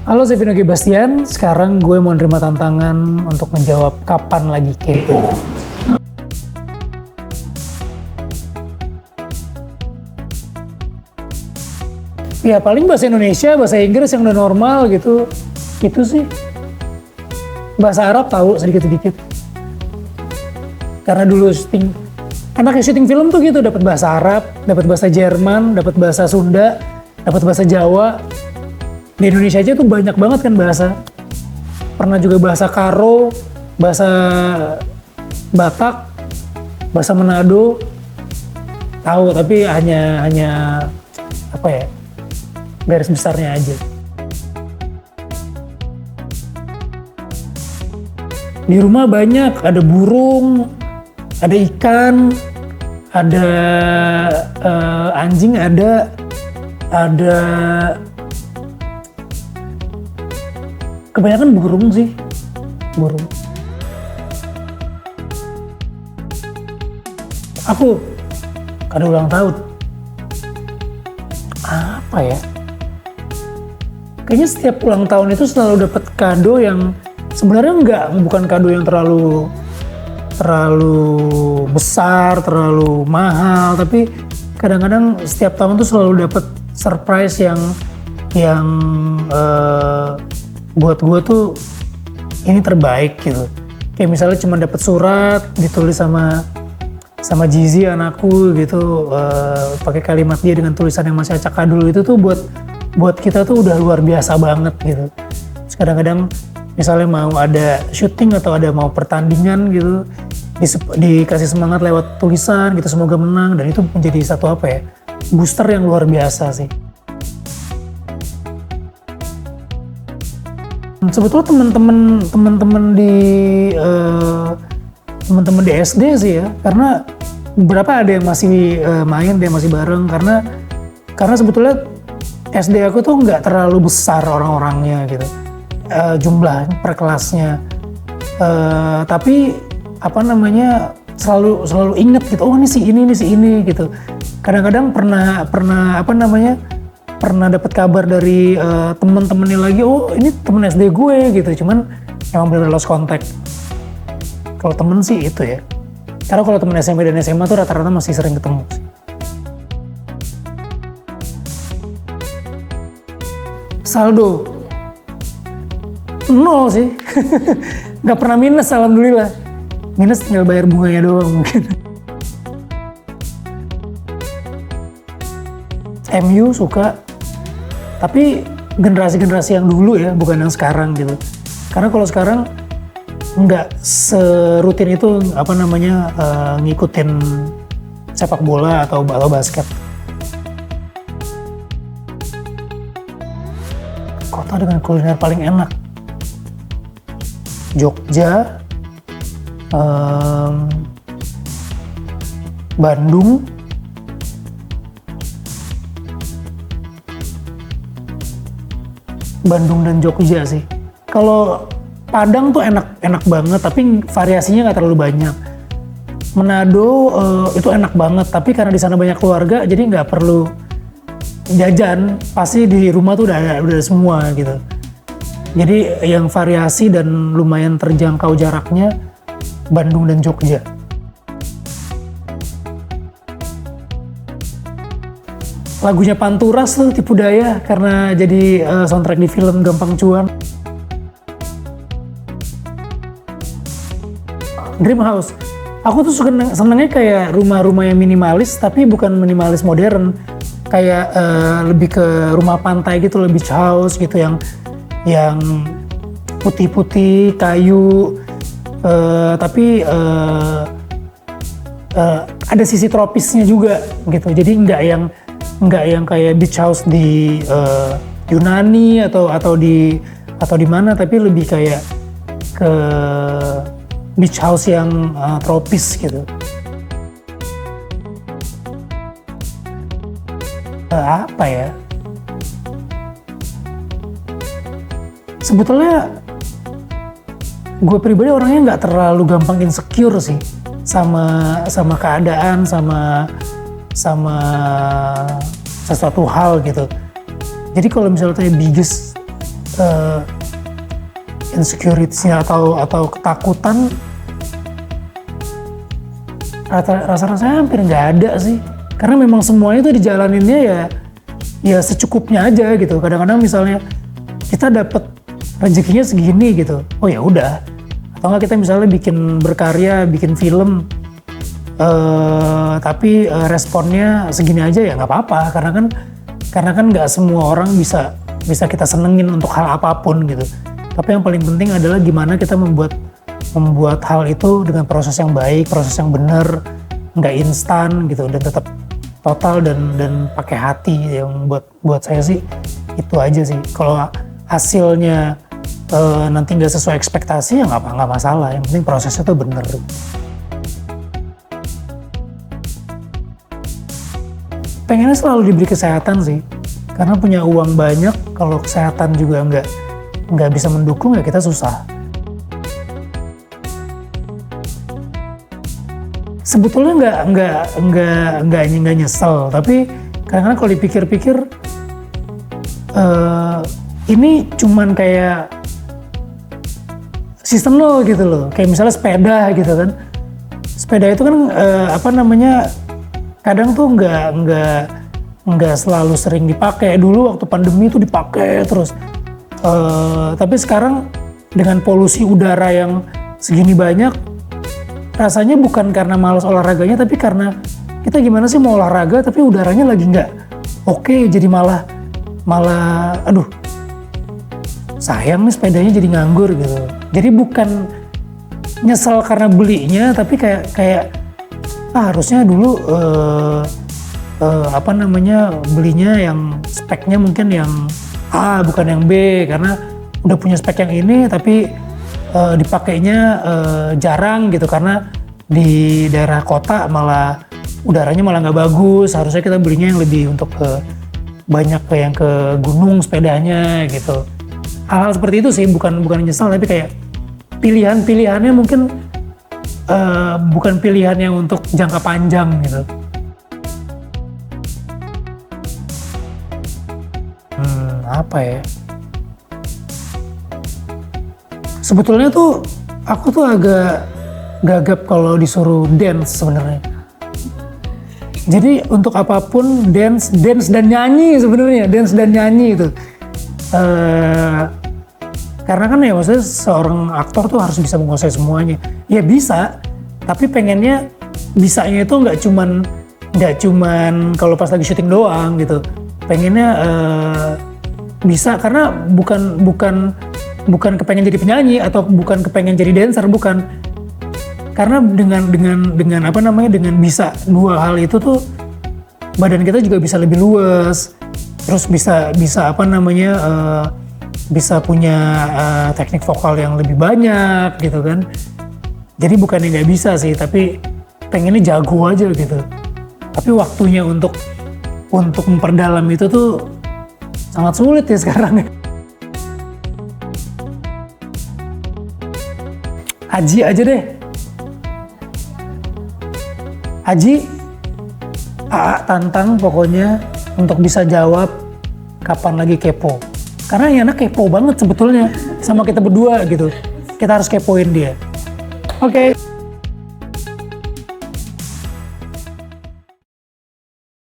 Halo, saya Vino G. Bastian. Sekarang gue mau nerima tantangan untuk menjawab kapan lagi kepo. Ya paling bahasa Indonesia, bahasa Inggris yang udah normal gitu. Itu sih. Bahasa Arab tahu sedikit-sedikit. Karena dulu anaknya syuting film tuh gitu, dapat bahasa Arab, dapat bahasa Jerman, dapat bahasa Sunda, dapat bahasa Jawa. Di Indonesia aja tuh banyak banget kan bahasa. Pernah juga bahasa Karo, bahasa Batak, bahasa Manado. Tahu tapi hanya apa ya? Garis besarnya aja. Di rumah banyak, ada burung, ada ikan, ada anjing, ada kebanyakan burung sih, burung. Aku kado ulang tahun. Apa ya? Kayaknya setiap ulang tahun itu selalu dapat kado yang sebenarnya bukan kado yang terlalu besar, terlalu mahal, tapi kadang-kadang setiap tahun tuh selalu dapat surprise yang buat gue tuh ini terbaik gitu. Kayak misalnya cuma dapat surat ditulis sama Jizi anakku gitu, pakai kalimat dia dengan tulisan yang masih acak adul, itu tuh buat kita tuh udah luar biasa banget gitu. Terus kadang-kadang misalnya mau ada syuting atau ada mau pertandingan gitu, dikasih semangat lewat tulisan gitu, semoga menang, dan itu menjadi satu booster yang luar biasa sih. Sebetulnya teman-teman di SD sih ya, karena beberapa ada yang masih main, ada yang masih bareng, karena sebetulnya SD aku tuh nggak terlalu besar orang-orangnya gitu, jumlah per kelasnya, tapi selalu inget gitu, oh ini si ini gitu. Kadang-kadang pernah dapat kabar dari temen-temennya lagi, oh ini temen SD gue gitu, cuman emang bener lost contact. Kalau temen sih itu ya, karena kalau temen SMP dan SMA tuh rata-rata masih sering ketemu sih. Saldo 0 sih. Nggak pernah minus, alhamdulillah. Minus tinggal bayar bunganya doang mungkin. MU suka, tapi generasi-generasi yang dulu ya, bukan yang sekarang gitu. Karena kalau sekarang nggak serutin itu ngikutin sepak bola atau basket. Kota dengan kuliner paling enak, Jogja, Bandung, dan Jogja sih. Kalau Padang tuh enak banget, tapi variasinya nggak terlalu banyak. Manado itu enak banget, tapi karena di sana banyak keluarga, jadi nggak perlu jajan, pasti di rumah tuh udah ada semua gitu. Jadi yang variasi dan lumayan terjangkau jaraknya, Bandung dan Jogja. Lagunya Panturas tuh Tipu Daya, karena jadi soundtrack di film Gampang Cuan. Dream House, aku tuh senengnya kayak rumah-rumah yang minimalis, tapi bukan minimalis modern, kayak lebih ke rumah pantai gitu, lebih beach house gitu, yang putih-putih kayu, tapi ada sisi tropisnya juga gitu. Jadi nggak yang kayak beach house di Yunani atau di mana, tapi lebih kayak ke beach house yang tropis gitu. Apa ya? Sebetulnya gue pribadi orangnya nggak terlalu gampang insecure sih sama keadaan, sama sesuatu hal gitu. Jadi kalau misalnya tanya biggest insecurity-nya atau ketakutan, rasa-rasanya hampir nggak ada sih. Karena memang semuanya itu dijalaninnya ya secukupnya aja gitu. Kadang-kadang misalnya kita dapat rezekinya segini gitu, oh ya udah. Atau nggak kita misalnya bikin berkarya, bikin film, tapi responnya segini aja ya nggak apa-apa. Karena kan nggak semua orang bisa kita senengin untuk hal apapun gitu. Tapi yang paling penting adalah gimana kita membuat hal itu dengan proses yang baik, proses yang benar, nggak instan gitu, dan tetap total dan pakai hati. Yang buat saya sih itu aja sih. Kalau hasilnya nanti nggak sesuai ekspektasi ya nggak masalah. Yang penting prosesnya tuh bener. Pengennya selalu diberi kesehatan sih, karena punya uang banyak kalau kesehatan juga nggak bisa mendukung ya kita susah. Sebetulnya nggak nyesel, tapi kadang-kadang kalau dipikir-pikir ini cuman kayak seasonal gitu loh, kayak misalnya sepeda gitu kan. Sepeda itu kan kadang tuh nggak selalu sering dipakai. Dulu waktu pandemi itu dipakai terus. Tapi sekarang dengan polusi udara yang segini banyak, rasanya bukan karena malas olahraganya, tapi karena kita gimana sih mau olahraga tapi udaranya lagi nggak oke, jadi malah aduh sayang nih sepedanya jadi nganggur gitu. Jadi bukan nyesel karena belinya, tapi kayak harusnya dulu belinya yang speknya mungkin yang A bukan yang B, karena udah punya spek yang ini tapi dipakainya jarang gitu, karena di daerah kota malah udaranya malah nggak bagus. Harusnya kita belinya yang lebih untuk banyak yang ke gunung sepedanya gitu. Hal-hal seperti itu sih, bukan nyesal, tapi kayak pilihannya mungkin bukan pilihan yang untuk jangka panjang gitu. Apa ya? Sebetulnya tuh aku tuh agak gagap kalau disuruh dance sebenarnya. Jadi untuk apapun dance dan nyanyi sebenarnya, dance dan nyanyi itu. Karena kan ya maksudnya seorang aktor tuh harus bisa menguasai semuanya. Ya bisa, tapi pengennya bisanya itu nggak cuman kalau pas lagi syuting doang gitu. Pengennya bisa, karena bukan kepengen jadi penyanyi atau bukan kepengen jadi dancer, bukan. Karena dengan bisa dua hal itu tuh badan kita juga bisa lebih luas, terus bisa bisa punya teknik vokal yang lebih banyak gitu kan. Jadi bukannya nggak bisa sih, tapi pengennya jago aja gitu. Tapi waktunya untuk memperdalam itu tuh sangat sulit ya sekarang. Haji aja deh. Haji, tantang pokoknya untuk bisa jawab kapan lagi kepo. Karena ini anak kepo banget sebetulnya sama kita berdua gitu. Kita harus kepoin dia. Oke.